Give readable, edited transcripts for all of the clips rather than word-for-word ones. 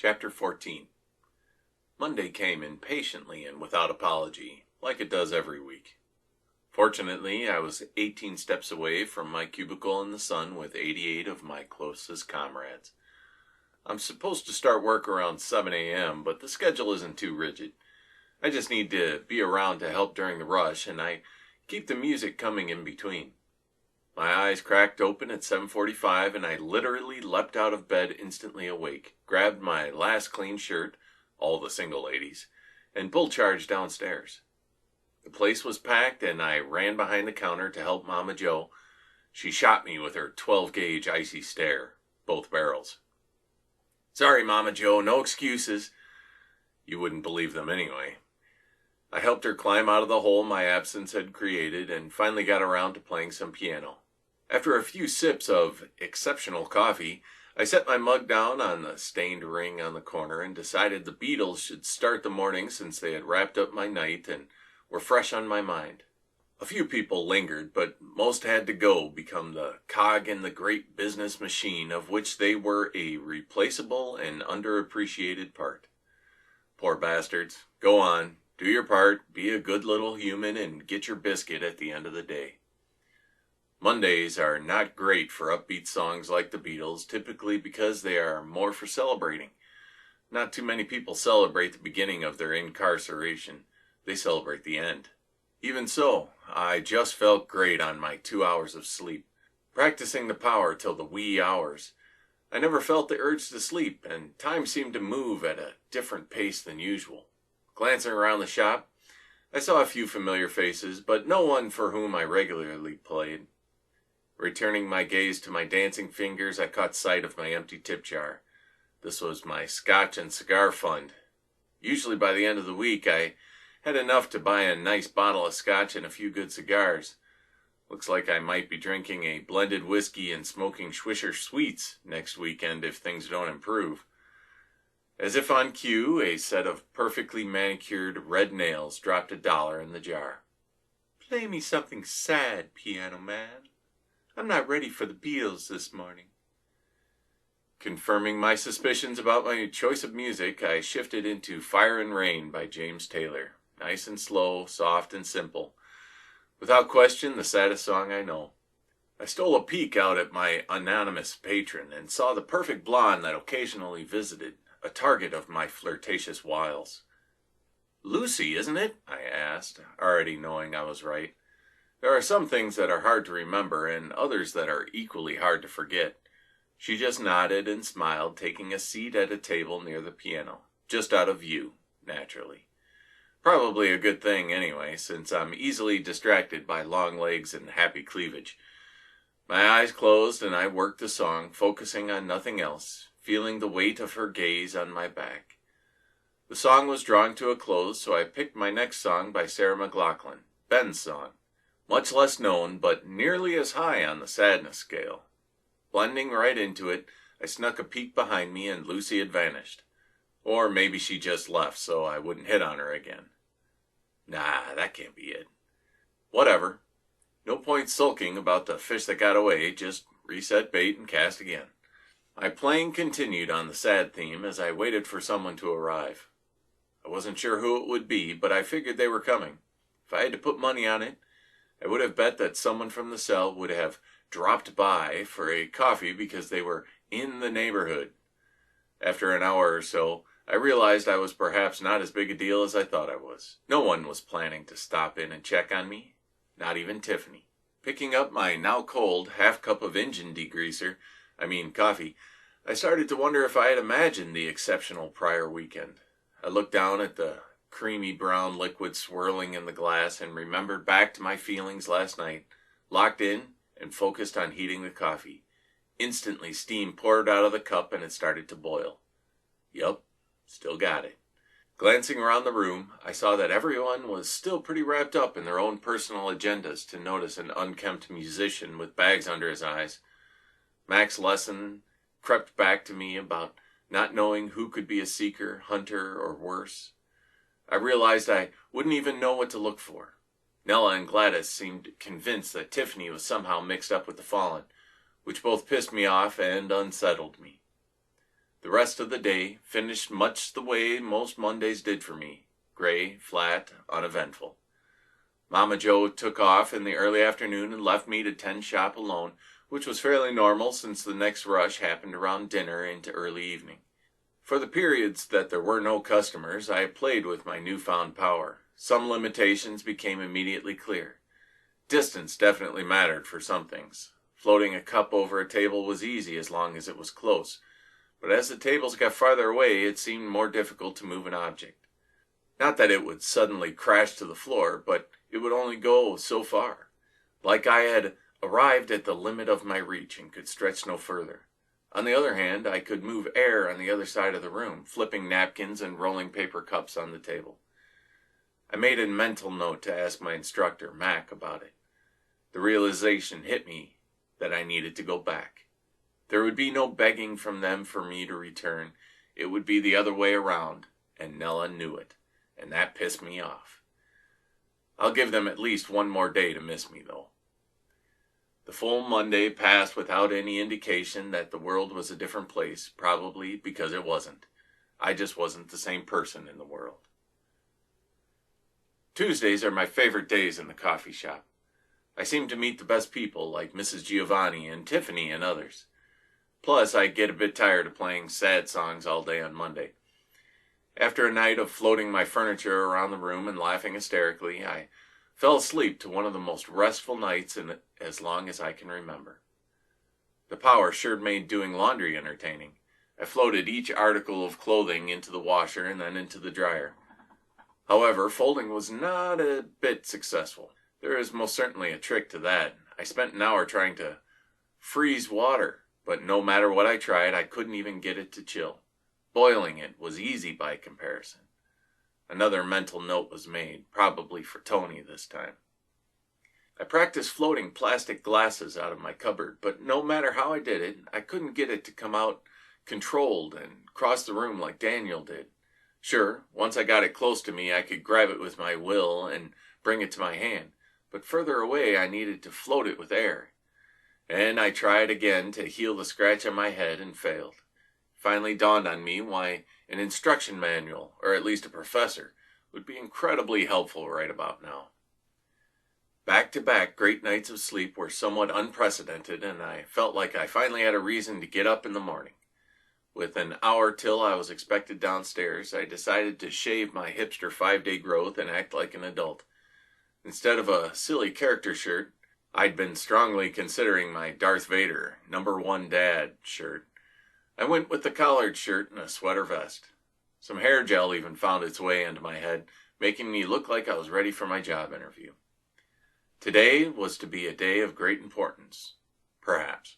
Chapter 14. Monday came impatiently and without apology, like it does every week. Fortunately, I was 18 steps away from my cubicle in the sun with 88 of my closest comrades. I'm supposed to start work around 7 a.m., but the schedule isn't too rigid. I just need to be around to help during the rush, and I keep the music coming in between. My eyes cracked open at 7:45, and I literally leapt out of bed instantly awake, grabbed my last clean shirt, all the single ladies, and bull-charged downstairs. The place was packed, and I ran behind the counter to help Mama Jo. She shot me with her 12-gauge icy stare, both barrels. "Sorry, Mama Jo, no excuses." You wouldn't believe them anyway. I helped her climb out of the hole my absence had created, and finally got around to playing some piano. After a few sips of exceptional coffee, I set my mug down on the stained ring on the corner and decided the Beatles should start the morning since they had wrapped up my night and were fresh on my mind. A few people lingered, but most had to go, become the cog in the great business machine of which they were a replaceable and underappreciated part. Poor bastards. Go on, do your part, be a good little human, and get your biscuit at the end of the day. Mondays are not great for upbeat songs like the Beatles, typically because they are more for celebrating. Not too many people celebrate the beginning of their incarceration. They celebrate the end. Even so, I just felt great on my 2 hours of sleep, practicing the power till the wee hours. I never felt the urge to sleep, and time seemed to move at a different pace than usual. Glancing around the shop, I saw a few familiar faces, but no one for whom I regularly played. Returning my gaze to my dancing fingers, I caught sight of my empty tip jar. This was my scotch and cigar fund. Usually by the end of the week, I had enough to buy a nice bottle of scotch and a few good cigars. Looks like I might be drinking a blended whiskey and smoking Swisher Sweets next weekend if things don't improve. As if on cue, a set of perfectly manicured red nails dropped $1 in the jar. "Play me something sad, piano man. I'm not ready for the Beatles this morning." Confirming my suspicions about my choice of music, I shifted into Fire and Rain by James Taylor. Nice and slow, soft and simple. Without question, the saddest song I know. I stole a peek out at my anonymous patron and saw the perfect blonde that occasionally visited, a target of my flirtatious wiles. "Lucy, isn't it?" I asked, already knowing I was right. There are some things that are hard to remember and others that are equally hard to forget. She just nodded and smiled, taking a seat at a table near the piano, just out of view, naturally. Probably a good thing anyway, since I'm easily distracted by long legs and happy cleavage. My eyes closed and I worked the song, focusing on nothing else, feeling the weight of her gaze on my back. The song was drawing to a close, so I picked my next song by Sarah McLachlan, Ben's song. Much less known, but nearly as high on the sadness scale. Blending right into it, I snuck a peek behind me and Lucy had vanished. Or maybe she just left so I wouldn't hit on her again. Nah, that can't be it. Whatever. No point sulking about the fish that got away, just reset bait and cast again. My playing continued on the sad theme as I waited for someone to arrive. I wasn't sure who it would be, but I figured they were coming. If I had to put money on it, I would have bet that someone from the cell would have dropped by for a coffee because they were in the neighborhood. After an hour or so, I realized I was perhaps not as big a deal as I thought I was. No one was planning to stop in and check on me, not even Tiffany. Picking up my now cold half cup of engine degreaser, coffee, I started to wonder if I had imagined the exceptional prior weekend. I looked down at the creamy brown liquid swirling in the glass and remembered back to my feelings last night, locked in and focused on heating the coffee. Instantly steam poured out of the cup and it started to boil. Yup, still got it. Glancing around the room, I saw that everyone was still pretty wrapped up in their own personal agendas to notice an unkempt musician with bags under his eyes. Mac's lesson crept back to me about not knowing who could be a seeker, hunter, or worse. I realized I wouldn't even know what to look for. Nella and Gladys seemed convinced that Tiffany was somehow mixed up with the fallen, which both pissed me off and unsettled me. The The rest of the day finished much the way most Mondays did for me, gray, flat, uneventful. Mama Joe took off in the early afternoon and left me to tend shop alone, which was fairly normal since the next rush happened around dinner into early evening. For the periods that there were no customers, I played with my newfound power. Some limitations became immediately clear. Distance definitely mattered for some things. Floating a cup over a table was easy as long as it was close, but as the tables got farther away, it seemed more difficult to move an object. Not that it would suddenly crash to the floor, but it would only go so far. Like I had arrived at the limit of my reach and could stretch no further. On the other hand, I could move air on the other side of the room, flipping napkins and rolling paper cups on the table. I made a mental note to ask my instructor, Mac, about it. The realization hit me that I needed to go back. There would be no begging from them for me to return. It would be the other way around, and Nella knew it, and that pissed me off. I'll give them at least one more day to miss me, though. The full Monday passed without any indication that the world was a different place, probably because it wasn't. I just wasn't the same person in the world. Tuesdays are my favorite days in the coffee shop. I seem to meet the best people, like Mrs. Giovanni and Tiffany and others. Plus, I get a bit tired of playing sad songs all day on Monday. After a night of floating my furniture around the room and laughing hysterically, I fell asleep to one of the most restful nights in as long as I can remember. The power sure made doing laundry entertaining. I floated each article of clothing into the washer and then into the dryer. However, folding was not a bit successful. There is most certainly a trick to that. I spent an hour trying to freeze water, but no matter what I tried, I couldn't even get it to chill. Boiling it was easy by comparison. Another mental note was made, probably for Tony this time. I practiced floating plastic glasses out of my cupboard, but no matter how I did it, I couldn't get it to come out controlled and cross the room like Daniel did. Sure, once I got it close to me, I could grab it with my will and bring it to my hand, but further away I needed to float it with air. And I tried again to heal the scratch on my head and failed. Finally dawned on me why an instruction manual, or at least a professor, would be incredibly helpful right about now. Back-to-back great nights of sleep were somewhat unprecedented, and I felt like I finally had a reason to get up in the morning. With an hour till I was expected downstairs, I decided to shave my hipster 5-day growth and act like an adult. Instead of a silly character shirt, I'd been strongly considering my Darth Vader #1 dad shirt. I went with the collared shirt and a sweater vest. Some hair gel even found its way into my head, making me look like I was ready for my job interview. Today was to be a day of great importance. Perhaps.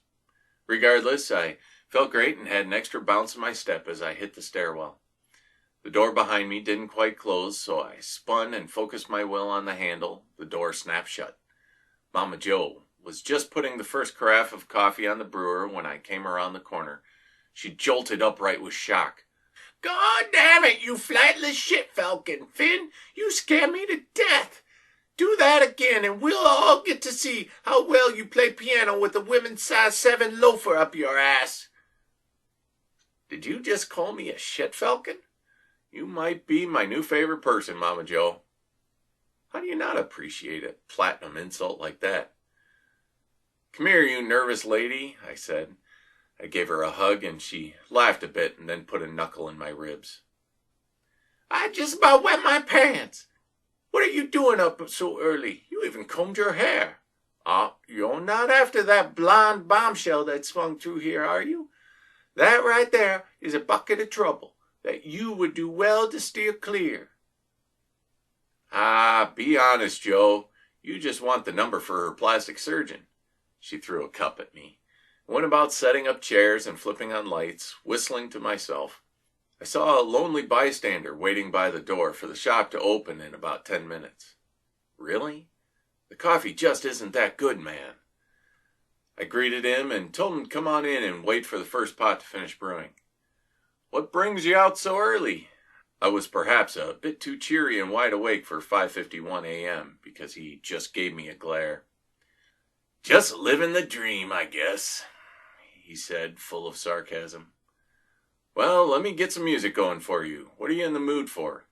Regardless, I felt great and had an extra bounce in my step as I hit the stairwell. The door behind me didn't quite close, so I spun and focused my will on the handle. The door snapped shut. Mama Joe was just putting the first carafe of coffee on the brewer when I came around the corner. She jolted upright with shock. "God damn it, you flightless shit falcon, Finn! You scare me to death! Do that again and we'll all get to see how well you play piano with a women's size 7 loafer up your ass." "Did you just call me a shit falcon? You might be my new favorite person, Mama Joe. How do you not appreciate a platinum insult like that?" "Come here, you nervous lady," I said. I gave her a hug and she laughed a bit and then put a knuckle in my ribs. "I just about wet my pants. What are you doing up so early? You even combed your hair. You're not after that blonde bombshell that swung through here, are you? That right there is a bucket of trouble that you would do well to steer clear." Be honest, Joe. You just want the number for her plastic surgeon." She threw a cup at me. I went about setting up chairs and flipping on lights, whistling to myself. I saw a lonely bystander waiting by the door for the shop to open in about 10 minutes. Really? The coffee just isn't that good, man. I greeted him and told him to come on in and wait for the first pot to finish brewing. "What brings you out so early?" I was perhaps a bit too cheery and wide awake for 5:51 a.m. because he just gave me a glare. "Just living the dream, I guess," he said, full of sarcasm. Well, let me get some music going for you. What are you in the mood for?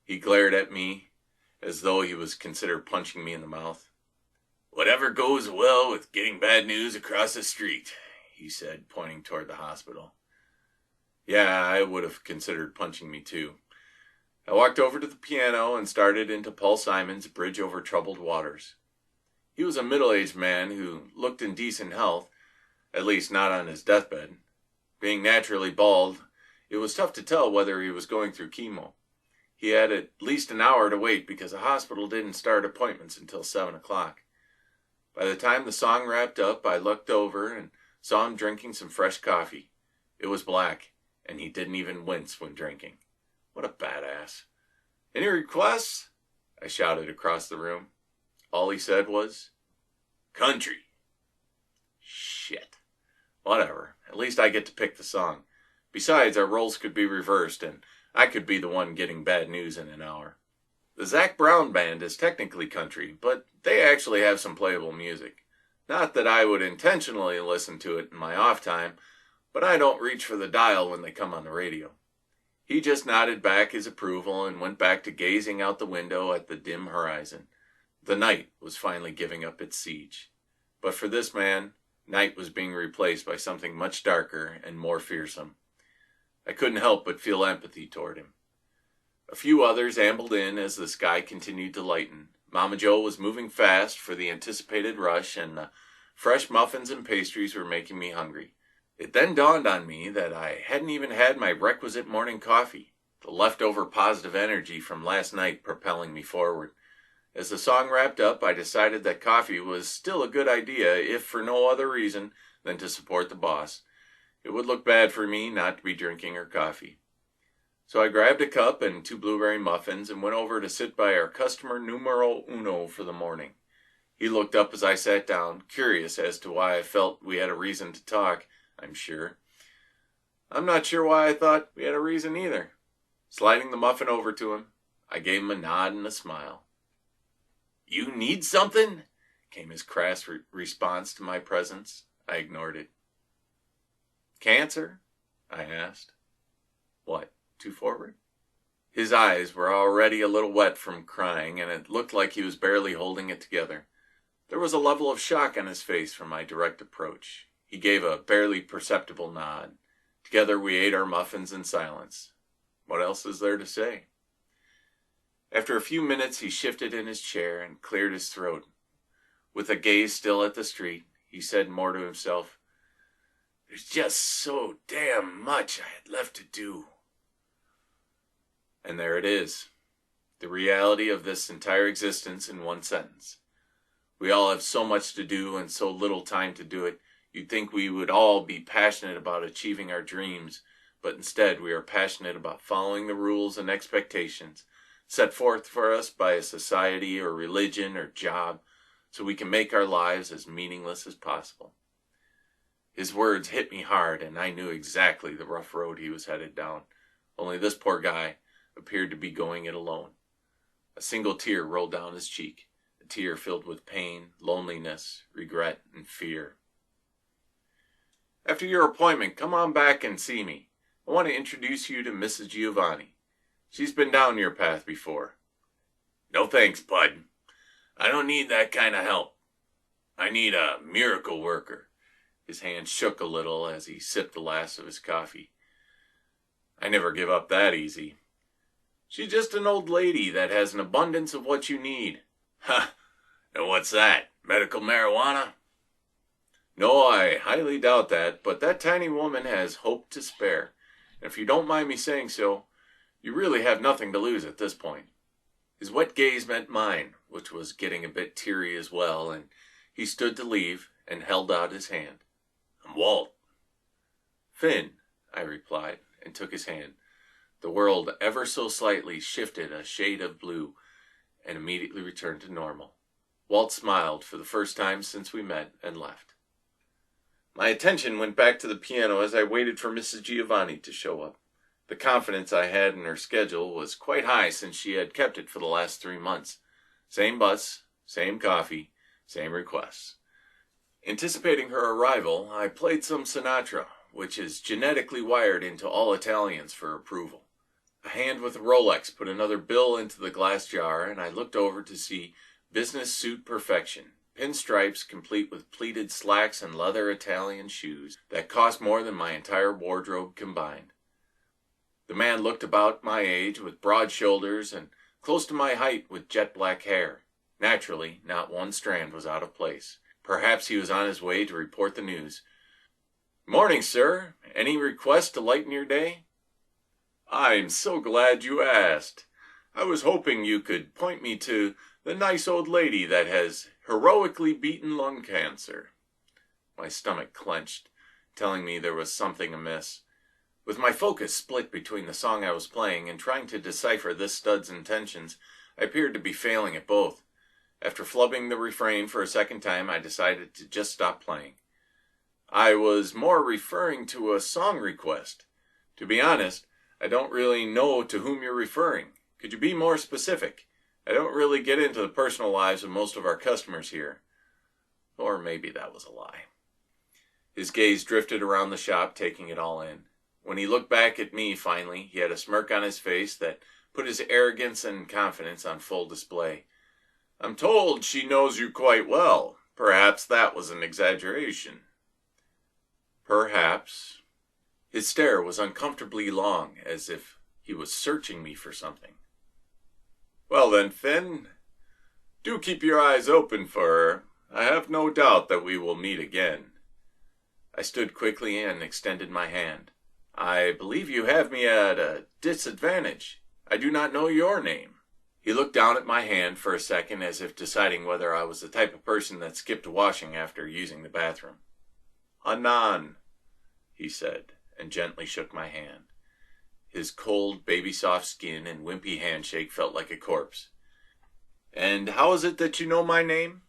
He glared at me as though he was considered punching me in the mouth. Whatever goes well with getting bad news across the street, he said, pointing toward the hospital. Yeah, I would have considered punching me too. I walked over to the piano and started into Paul Simon's Bridge Over Troubled Waters. He was a middle-aged man who looked in decent health, at least not on his deathbed. Being naturally bald, it was tough to tell whether he was going through chemo. He had at least an hour to wait because the hospital didn't start appointments until 7 o'clock. By the time the song wrapped up, I looked over and saw him drinking some fresh coffee. It was black, and he didn't even wince when drinking. What a badass. Any requests? I shouted across the room. All he said was, country. Shit. Whatever. At least I get to pick the song. Besides, our roles could be reversed, and I could be the one getting bad news in an hour. The Zac Brown Band is technically country, but they actually have some playable music. Not that I would intentionally listen to it in my off time, but I don't reach for the dial when they come on the radio. He just nodded back his approval and went back to gazing out the window at the dim horizon. The night was finally giving up its siege. But for this man, night was being replaced by something much darker and more fearsome. I couldn't help but feel empathy toward him. A few others ambled in as the sky continued to lighten. Mama Joe was moving fast for the anticipated rush, and the fresh muffins and pastries were making me hungry. It then dawned on me that I hadn't even had my requisite morning coffee, the leftover positive energy from last night propelling me forward. As the song wrapped up, I decided that coffee was still a good idea, if for no other reason than to support the boss. It would look bad for me not to be drinking her coffee. So I grabbed a cup and 2 blueberry muffins and went over to sit by our customer numero uno for the morning. He looked up as I sat down, curious as to why I felt we had a reason to talk, I'm sure. I'm not sure why I thought we had a reason either. Sliding the muffin over to him, I gave him a nod and a smile. You need something? Came his crass response to my presence. I ignored it. Cancer? I asked. What, too forward? His eyes were already a little wet from crying, and it looked like he was barely holding it together. There was a level of shock on his face from my direct approach. He gave a barely perceptible nod. Together we ate our muffins in silence. What else is there to say? After a few minutes, he shifted in his chair and cleared his throat. With a gaze still at the street, he said more to himself, There's just so damn much I had left to do. And there it is, the reality of this entire existence in one sentence. We all have so much to do and so little time to do it. You'd think we would all be passionate about achieving our dreams, but instead we are passionate about following the rules and expectations set forth for us by a society or religion or job, so we can make our lives as meaningless as possible. His words hit me hard, and I knew exactly the rough road he was headed down, only this poor guy appeared to be going it alone. A single tear rolled down his cheek, a tear filled with pain, loneliness, regret, and fear. After your appointment, come on back and see me. I want to introduce you to Mrs. Giovanni. She's been down your path before. No thanks, bud. I don't need that kind of help. I need a miracle worker. His hand shook a little as he sipped the last of his coffee. I never give up that easy. She's just an old lady that has an abundance of what you need. Ha! And what's that? Medical marijuana? No, I highly doubt that, but that tiny woman has hope to spare. And if you don't mind me saying so, you really have nothing to lose at this point. His wet gaze met mine, which was getting a bit teary as well, and he stood to leave and held out his hand. I'm Walt. Finn, I replied, and took his hand. The world ever so slightly shifted a shade of blue and immediately returned to normal. Walt smiled for the first time since we met and left. My attention went back to the piano as I waited for Mrs. Giovanni to show up. The confidence I had in her schedule was quite high since she had kept it for the last 3 months. Same bus, same coffee, same requests. Anticipating her arrival, I played some Sinatra, which is genetically wired into all Italians for approval. A hand with a Rolex put another bill into the glass jar, and I looked over to see business suit perfection, pinstripes complete with pleated slacks and leather Italian shoes that cost more than my entire wardrobe combined. The man looked about my age with broad shoulders and close to my height with jet black hair. Naturally, not one strand was out of place. Perhaps he was on his way to report the news. "Morning, sir. Any request to lighten your day?" "I'm so glad you asked. I was hoping you could point me to the nice old lady that has heroically beaten lung cancer." My stomach clenched, telling me there was something amiss. With my focus split between the song I was playing and trying to decipher this stud's intentions, I appeared to be failing at both. After flubbing the refrain for a second time, I decided to just stop playing. "I was more referring to a song request. To be honest, I don't really know to whom you're referring. Could you be more specific? I don't really get into the personal lives of most of our customers here." Or maybe that was a lie. His gaze drifted around the shop, taking it all in. When he looked back at me finally, he had a smirk on his face that put his arrogance and confidence on full display. "I'm told she knows you quite well. Perhaps that was an exaggeration." "Perhaps." His stare was uncomfortably long, as if he was searching me for something. "Well then, Finn, do keep your eyes open for her. I have no doubt that we will meet again." I stood quickly and extended my hand. "I believe you have me at a disadvantage. I do not know your name." He looked down at my hand for a second as if deciding whether I was the type of person that skipped washing after using the bathroom. "Anan," he said, and gently shook my hand. His cold, baby-soft skin and wimpy handshake felt like a corpse. "And how is it that you know my name?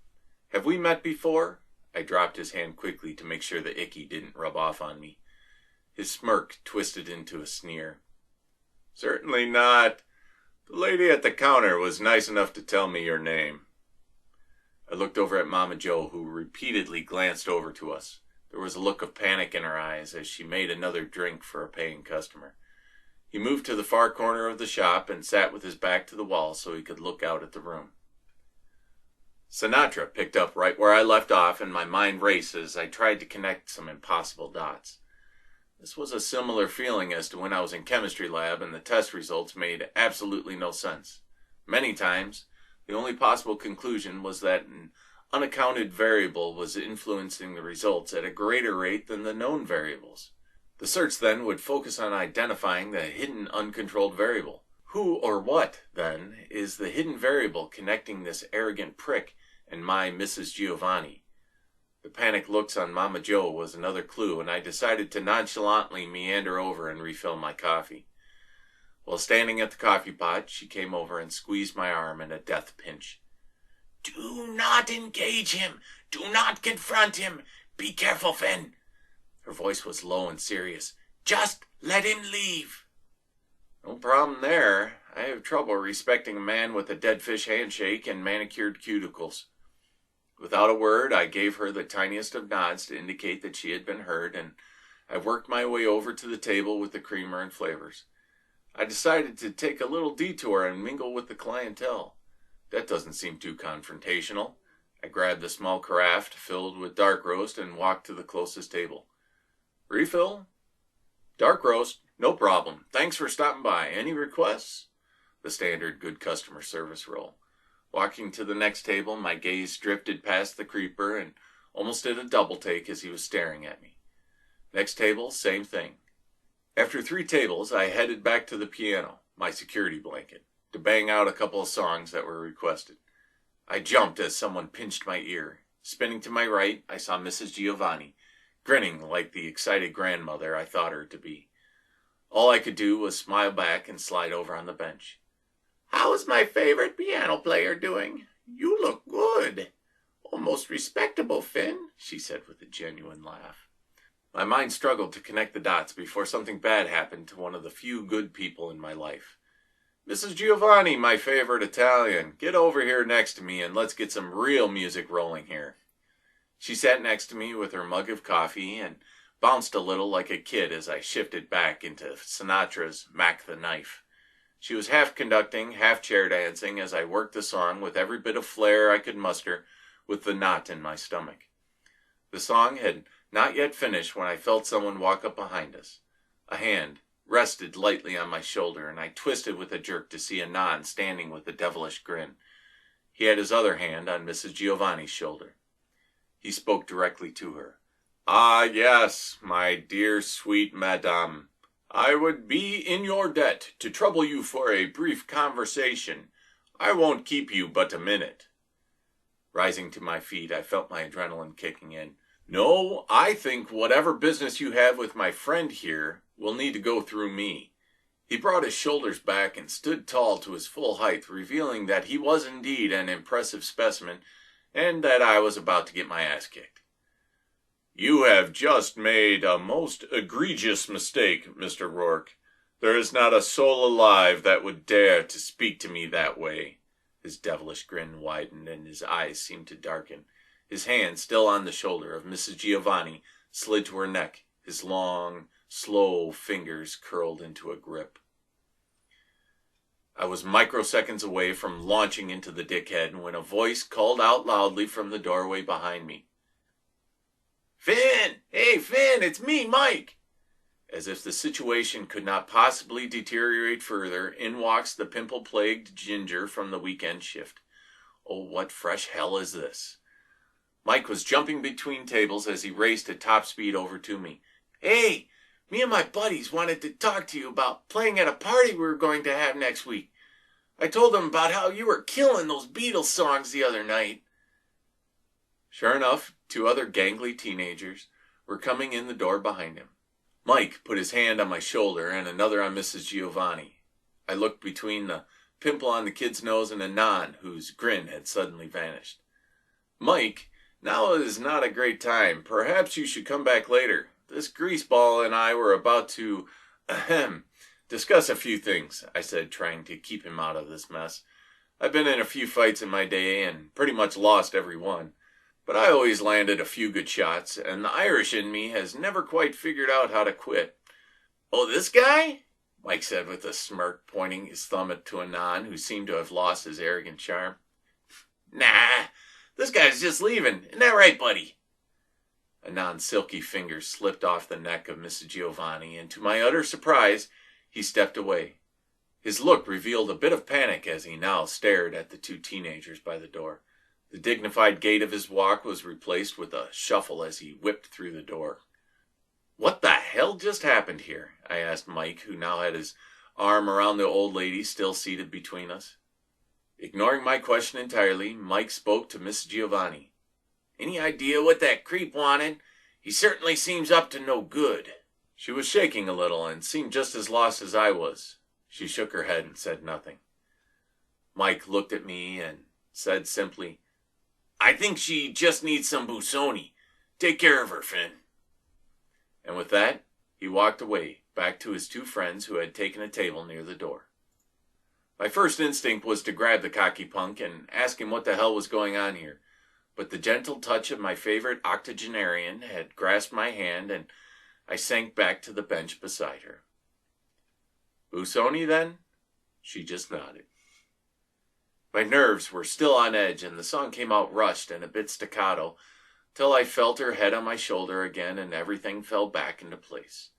Have we met before?" I dropped his hand quickly to make sure the icky didn't rub off on me. His smirk twisted into a sneer. "Certainly not. The lady at the counter was nice enough to tell me your name." I looked over at Mama Jo, who repeatedly glanced over to us. There was a look of panic in her eyes as she made another drink for a paying customer. He moved to the far corner of the shop and sat with his back to the wall so he could look out at the room. Sinatra picked up right where I left off, and my mind raced as I tried to connect some impossible dots. This was a similar feeling as to when I was in chemistry lab and the test results made absolutely no sense. Many times, the only possible conclusion was that an unaccounted variable was influencing the results at a greater rate than the known variables. The search then would focus on identifying the hidden uncontrolled variable. Who or what, then, is the hidden variable connecting this arrogant prick and my Mrs. Giovanni? The panicked looks on Mama Jo was another clue, and I decided to nonchalantly meander over and refill my coffee. While standing at the coffee pot, she came over and squeezed my arm in a death pinch. "Do not engage him! Do not confront him! Be careful, Finn!" Her voice was low and serious. "Just let him leave." "No problem there. I have trouble respecting a man with a dead fish handshake and manicured cuticles." Without a word, I gave her the tiniest of nods to indicate that she had been heard, and I worked my way over to the table with the creamer and flavors. I decided to take a little detour and mingle with the clientele. That doesn't seem too confrontational. I grabbed a small carafe filled with dark roast and walked to the closest table. "Refill?" "Dark roast. No problem. Thanks for stopping by. Any requests?" The standard good customer service role. Walking to the next table, my gaze drifted past the creeper and almost did a double take as he was staring at me. Next table, same thing. After 3 tables, I headed back to the piano, my security blanket, to bang out a couple of songs that were requested. I jumped as someone pinched my ear. Spinning to my right, I saw Mrs. Giovanni, grinning like the excited grandmother I thought her to be. All I could do was smile back and slide over on the bench. "How is my favorite piano player doing? You look good. Almost respectable, Finn," she said with a genuine laugh. My mind struggled to connect the dots before something bad happened to one of the few good people in my life. "Mrs. Giovanni, my favorite Italian, get over here next to me and let's get some real music rolling here." She sat next to me with her mug of coffee and bounced a little like a kid as I shifted back into Sinatra's Mac the Knife. She was half conducting, half chair dancing as I worked the song with every bit of flair I could muster with the knot in my stomach. The song had not yet finished when I felt someone walk up behind us. A hand rested lightly on my shoulder, and I twisted with a jerk to see Anand standing with a devilish grin. He had his other hand on Mrs. Giovanni's shoulder. He spoke directly to her. "Ah, yes, my dear sweet madame. I would be in your debt to trouble you for a brief conversation. I won't keep you but a minute." Rising to my feet, I felt my adrenaline kicking in. "No, I think whatever business you have with my friend here will need to go through me." He brought his shoulders back and stood tall to his full height, revealing that he was indeed an impressive specimen and that I was about to get my ass kicked. "You have just made a most egregious mistake, Mr. Rourke. There is not a soul alive that would dare to speak to me that way." His devilish grin widened and his eyes seemed to darken. His hand, still on the shoulder of Mrs. Giovanni, slid to her neck. His long, slow fingers curled into a grip. I was microseconds away from launching into the dickhead when a voice called out loudly from the doorway behind me. "Finn! Hey, Finn, it's me, Mike!" As if the situation could not possibly deteriorate further, in walks the pimple-plagued ginger from the weekend shift. Oh, what fresh hell is this? Mike was jumping between tables as he raced at top speed over to me. "Hey, me and my buddies wanted to talk to you about playing at a party we were going to have next week. I told them about how you were killing those Beatles songs the other night." Sure enough, 2 other gangly teenagers were coming in the door behind him. Mike put his hand on my shoulder and another on Mrs. Giovanni. I looked between the pimple on the kid's nose and Anand, whose grin had suddenly vanished. "Mike, now is not a great time. Perhaps you should come back later. This greaseball and I were about to, discuss a few things," I said, trying to keep him out of this mess. "I've been in a few fights in my day and pretty much lost every one. But I always landed a few good shots, and the Irish in me has never quite figured out how to quit." "Oh, this guy?" Mike said with a smirk, pointing his thumb to Anand, who seemed to have lost his arrogant charm. "Nah, this guy's just leaving. Isn't that right, buddy?" Anand's silky fingers slipped off the neck of Mrs. Giovanni, and to my utter surprise, he stepped away. His look revealed a bit of panic as he now stared at the 2 teenagers by the door. The dignified gait of his walk was replaced with a shuffle as he whipped through the door. "What the hell just happened here?" I asked Mike, who now had his arm around the old lady still seated between us. Ignoring my question entirely, Mike spoke to Miss Giovanni. "Any idea what that creep wanted? He certainly seems up to no good." She was shaking a little and seemed just as lost as I was. She shook her head and said nothing. Mike looked at me and said simply, "I think she just needs some Busoni. Take care of her, Finn." And with that, he walked away, back to his 2 friends who had taken a table near the door. My first instinct was to grab the cocky punk and ask him what the hell was going on here, but the gentle touch of my favorite octogenarian had grasped my hand and I sank back to the bench beside her. "Busoni, then?" She just nodded. My nerves were still on edge, and the song came out rushed and a bit staccato, till I felt her head on my shoulder again and everything fell back into place.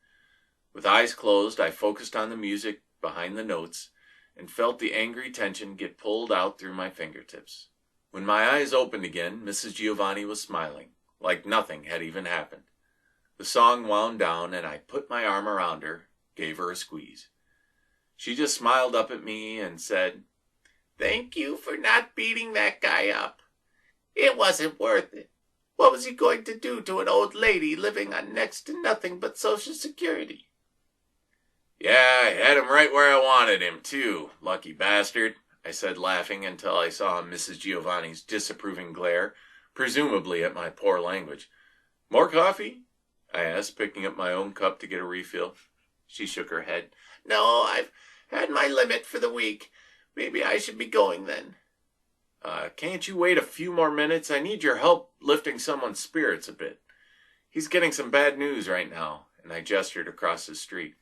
With eyes closed, I focused on the music behind the notes and felt the angry tension get pulled out through my fingertips. When my eyes opened again, Mrs. Giovanni was smiling, like nothing had even happened. The song wound down, and I put my arm around her, gave her a squeeze. She just smiled up at me and said, "Thank you for not beating that guy up. It wasn't worth it. What was he going to do to an old lady living on next to nothing but Social Security?" "Yeah, I had him right where I wanted him, too, lucky bastard," I said, laughing until I saw Mrs. Giovanni's disapproving glare, presumably at my poor language. "More coffee?" I asked, picking up my own cup to get a refill. She shook her head. "No, I've had my limit for the week. Maybe I should be going then." Can't you wait a few more minutes? I need your help lifting someone's spirits a bit." He's getting some bad news right now, and I gestured across the street.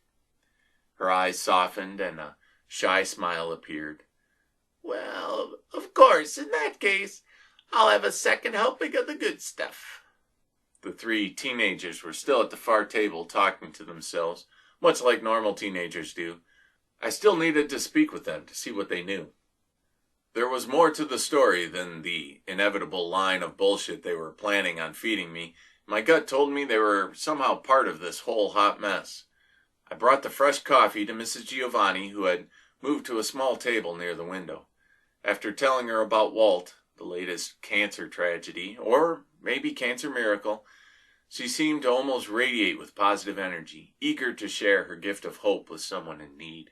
Her eyes softened and a shy smile appeared. Well, of course, in that case, I'll have a second helping of the good stuff. The three teenagers were still at the far table talking to themselves, much like normal teenagers do. I still needed to speak with them to see what they knew. There was more to the story than the inevitable line of bullshit they were planning on feeding me. My gut told me they were somehow part of this whole hot mess. I brought the fresh coffee to Mrs. Giovanni, who had moved to a small table near the window. After telling her about Walt, the latest cancer tragedy, or maybe cancer miracle, she seemed to almost radiate with positive energy, eager to share her gift of hope with someone in need.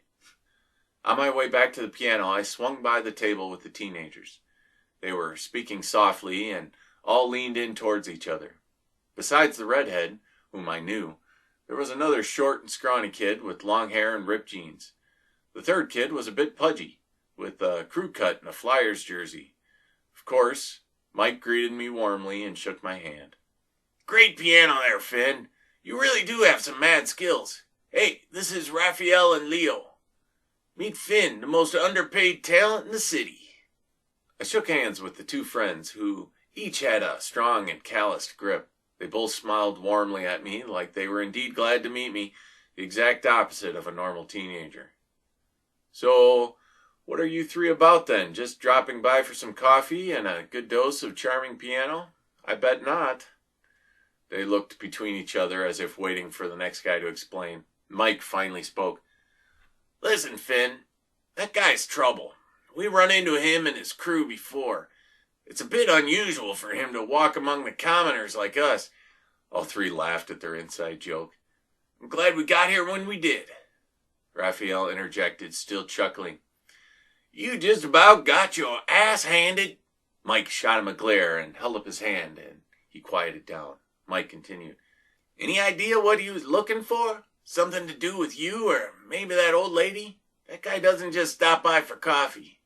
On my way back to the piano, I swung by the table with the teenagers. They were speaking softly and all leaned in towards each other. Besides the redhead, whom I knew, there was another short and scrawny kid with long hair and ripped jeans. The third kid was a bit pudgy, with a crew cut and a Flyers jersey. Of course, Mike greeted me warmly and shook my hand. Great piano there, Finn. You really do have some mad skills. Hey, this is Raphael and Leo. Meet Finn, the most underpaid talent in the city. I shook hands with the two friends, who each had a strong and calloused grip. They both smiled warmly at me, like they were indeed glad to meet me, the exact opposite of a normal teenager. So, what are you three about then? Just dropping by for some coffee and a good dose of charming piano? I bet not. They looked between each other as if waiting for the next guy to explain. Mike finally spoke. Listen, Finn, that guy's trouble. We run into him and his crew before. It's a bit unusual for him to walk among the commoners like us. All three laughed at their inside joke. I'm glad we got here when we did. Raphael interjected, still chuckling. You just about got your ass handed. Mike shot him a glare and held up his hand, and he quieted down. Mike continued. Any idea what he was looking for? Something to do with you or maybe that old lady? That guy doesn't just stop by for coffee.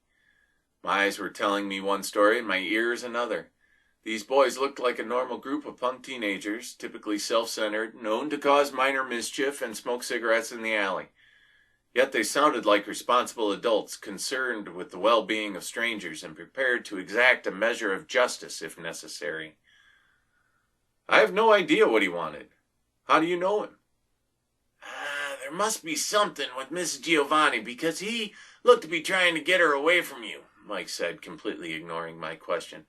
My eyes were telling me one story and my ears another. These boys looked like a normal group of punk teenagers, typically self-centered, known to cause minor mischief and smoke cigarettes in the alley. Yet they sounded like responsible adults, concerned with the well-being of strangers and prepared to exact a measure of justice if necessary. I have no idea what he wanted. How do you know him? There must be something with Mrs. Giovanni, because he looked to be trying to get her away from you, Mike said, completely ignoring my question.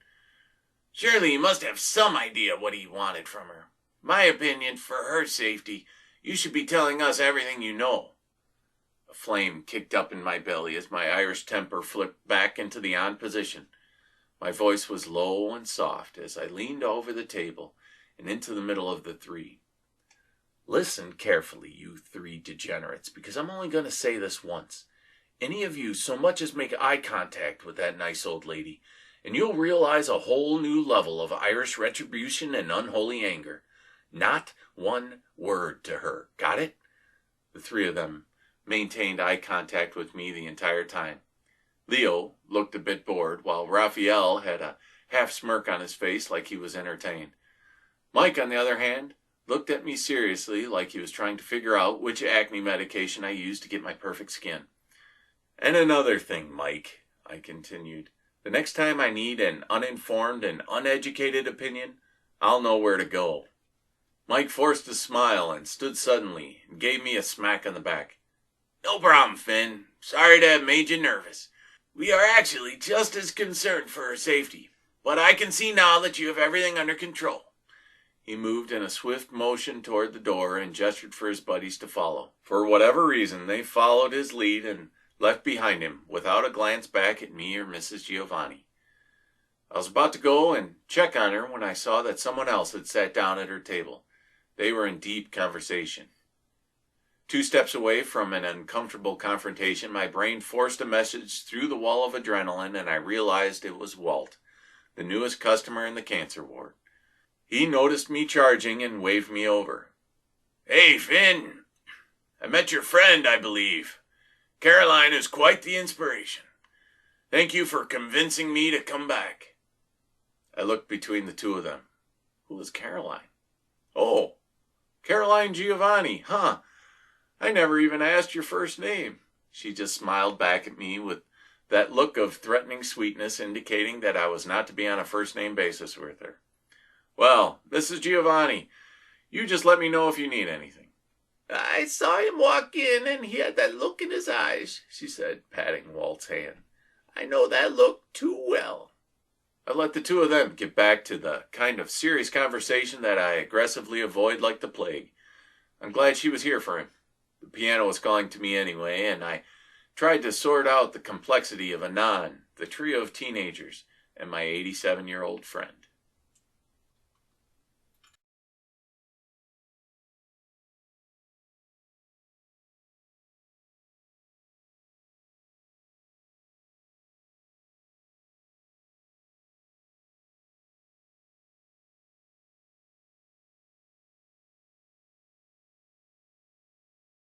Surely you must have some idea what he wanted from her. My opinion, for her safety, you should be telling us everything you know. A flame kicked up in my belly as my Irish temper flipped back into the on position. My voice was low and soft as I leaned over the table and into the middle of the three. Listen carefully, you three degenerates, because I'm only going to say this once. Any of you so much as make eye contact with that nice old lady, and you'll realize a whole new level of Irish retribution and unholy anger. Not one word to her. Got it? The three of them maintained eye contact with me the entire time. Leo looked a bit bored, while Raphael had a half smirk on his face like he was entertained. Mike, on the other hand, looked at me seriously like he was trying to figure out which acne medication I used to get my perfect skin. And another thing, Mike, I continued. The next time I need an uninformed and uneducated opinion, I'll know where to go. Mike forced a smile and stood suddenly and gave me a smack on the back. No problem, Finn. Sorry to have made you nervous. We are actually just as concerned for her safety, but I can see now that you have everything under control. He moved in a swift motion toward the door and gestured for his buddies to follow. For whatever reason, they followed his lead and left behind him without a glance back at me or Mrs. Giovanni. I was about to go and check on her when I saw that someone else had sat down at her table. They were in deep conversation. 2 steps away from an uncomfortable confrontation, my brain forced a message through the wall of adrenaline, and I realized it was Walt, the newest customer in the cancer ward. He noticed me charging and waved me over. Hey, Finn. I met your friend, I believe. Caroline is quite the inspiration. Thank you for convincing me to come back. I looked between the two of them. Who was Caroline? Oh, Caroline Giovanni, huh? I never even asked your first name. She just smiled back at me with that look of threatening sweetness indicating that I was not to be on a first-name basis with her. Well, Mrs. Giovanni, you just let me know if you need anything. I saw him walk in, and he had that look in his eyes, she said, patting Walt's hand. I know that look too well. I let the two of them get back to the kind of serious conversation that I aggressively avoid like the plague. I'm glad she was here for him. The piano was calling to me anyway, and I tried to sort out the complexity of Anon, the trio of teenagers, and my 87-year-old friend.